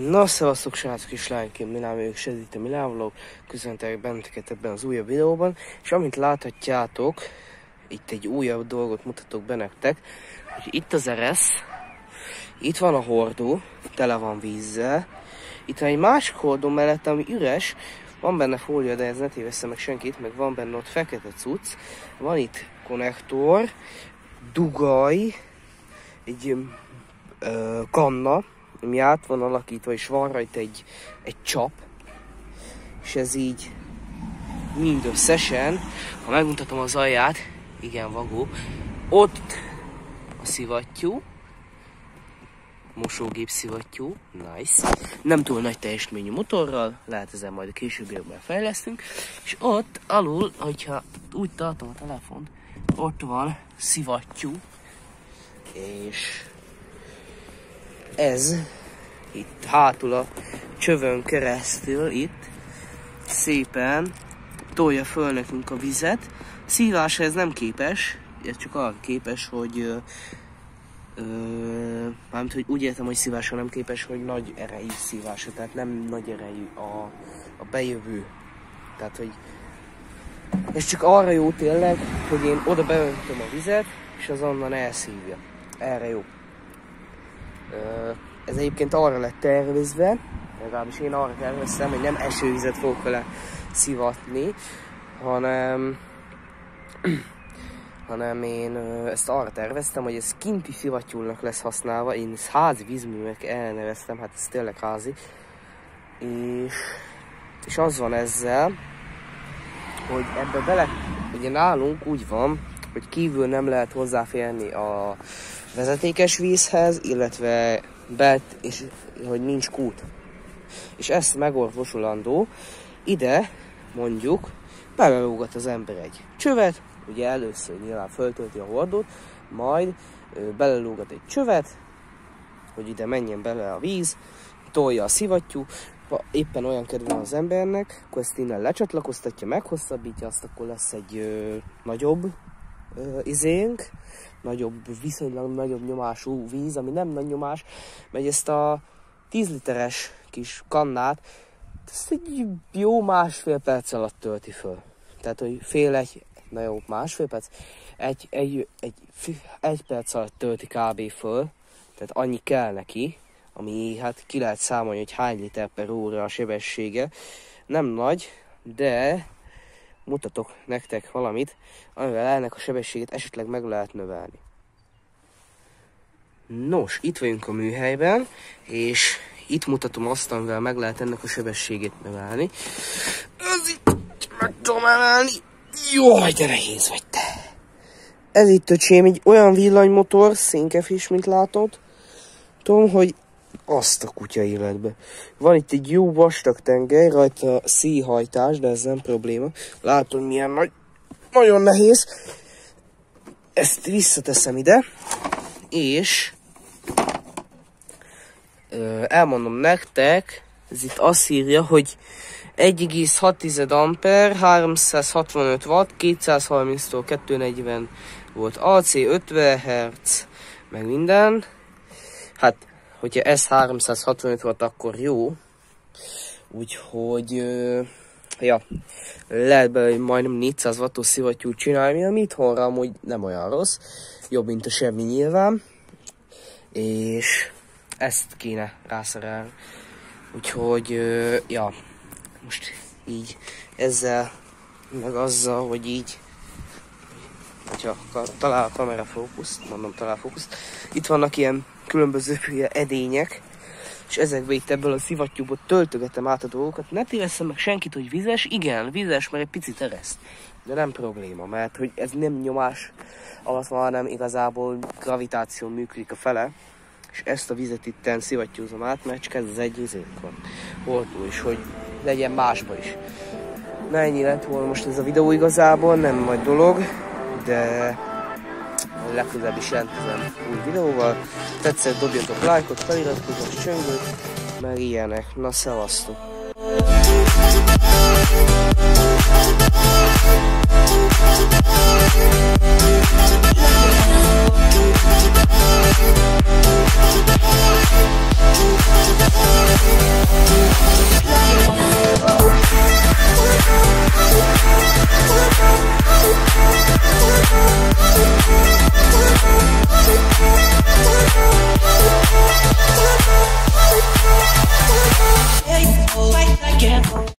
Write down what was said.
Na, szevasztok srácok és lányként, Milán vagyok, és ez itt a Milán Vlog. Köszöntelek benneteket ebben az újabb videóban. És amint láthatjátok, itt egy újabb dolgot mutatok be nektek. Hogy itt az eresz, itt van a hordó, tele van vízzel. Itt van egy másik hordó mellett, ami üres. Van benne fólia, de ez ne tévessze meg senkit, meg van benne ott fekete cucc. Van itt konnektor, dugaj, egy kanna, ami át van alakítva, és van rajta egy csap, és ez így mindösszesen, ha megmutatom az alját, igen vagó, ott a szivattyú, mosógép szivattyú, nice, nem túl nagy teljesítményű motorral, lehet ezen majd a későbbiekben fejlesztünk, és ott alul, hogyha úgy tartom a telefont, ott van szivattyú, és ez itt hátul a csövön keresztül itt szépen tolja föl nekünk a vizet. Szívásra ez nem képes, ez csak arra képes, hogy mármint, hogy úgy értem, hogy szívásra nem képes, hogy nagy erejű szívásra, tehát nem nagy erejű a bejövő. Tehát, hogy ez csak arra jó tényleg, hogy én oda beöntöm a vizet, és az onnan elszívja. Erre jó. Ez egyébként arra lett tervezve, legalábbis én arra terveztem, hogy nem esővizet fogok vele szivatni, hanem én ezt arra terveztem, hogy ez kinti szivattyúnak lesz használva. Én ezt házi vízművek elneveztem, hát ez tényleg házi. És az van ezzel, hogy ebbe bele, ugye nálunk úgy van, hogy kívül nem lehet hozzáférni a vezetékes vízhez, illetve és hogy nincs kút. És ezt megorvosolandó, ide mondjuk belelógat az ember egy csövet, ugye először nyilván föltölti a hordót, majd belelógat egy csövet, hogy ide menjen bele a víz, tolja a szivattyú, ha éppen olyan kedve az embernek, akkor ezt innen lecsatlakoztatja, meghosszabbítja, azt akkor lesz egy nagyobb izénk, viszonylag nagyobb nyomású víz, ami nem nagy nyomás, mert ezt a 10 literes kis kannát, ezt egy jó másfél perc alatt tölti föl. Tehát, hogy másfél perc, egy perc alatt tölti kb. Föl, tehát annyi kell neki, ami hát ki lehet számolni, hogy hány liter per óra a sebessége. Nem nagy, de mutatok nektek valamit, amivel ennek a sebességét esetleg meg lehet növelni. Nos, itt vagyunk a műhelyben, és itt mutatom azt, amivel meg lehet ennek a sebességét növelni. Ez itt meg tudom emelni. Jaj, de nehéz vagy te! Ez itt, öcsém, egy olyan villanymotor, szénkefés, mint látod. Tudom, hogy azt a kutya életbe. Van itt egy jó vastag tengely, rajta szíjhajtás, de ez nem probléma. Látod, milyen nagyon nehéz. Ezt visszateszem ide, és elmondom nektek, ez itt azt írja, hogy 1,6 amper, 365 watt, 230-tól 240 volt AC, 50 Hz, meg minden. Hát, hogyha ez 365 watt, akkor jó. Úgyhogy, ja, lehet belőle majdnem 400 wattos szivattyút csinálni, ami itthonra amúgy nem olyan rossz. Jobb, mint a semmi nyilván. És ezt kéne rászerelni. Úgyhogy, ja, most így ezzel, meg azzal, hogy így, hogyha talál a kamera fókuszt, mondom talál fókuszt, itt vannak ilyen különböző edények, és ezekbe itt ebből a szivattyúból töltögetem át a dolgokat. Ne tévesszem meg senkit, hogy vizes, igen, vizes, mert egy picit ereszt, de nem probléma, mert hogy ez nem nyomás alatt van, hanem igazából gravitáció működik a fele, és ezt a vizet itten szivattyúzom át, mert csak ez az egy izénk van, hordó is, hogy legyen másba is. Na, ennyi lett volna most ez a videó igazából, nem nagy dolog, de legközelebb is jelentkezem új videóval. Tetszett, dobjatok lájkot, feliratkozás, csöngöt, meg ilyenek. Na, szevasztok!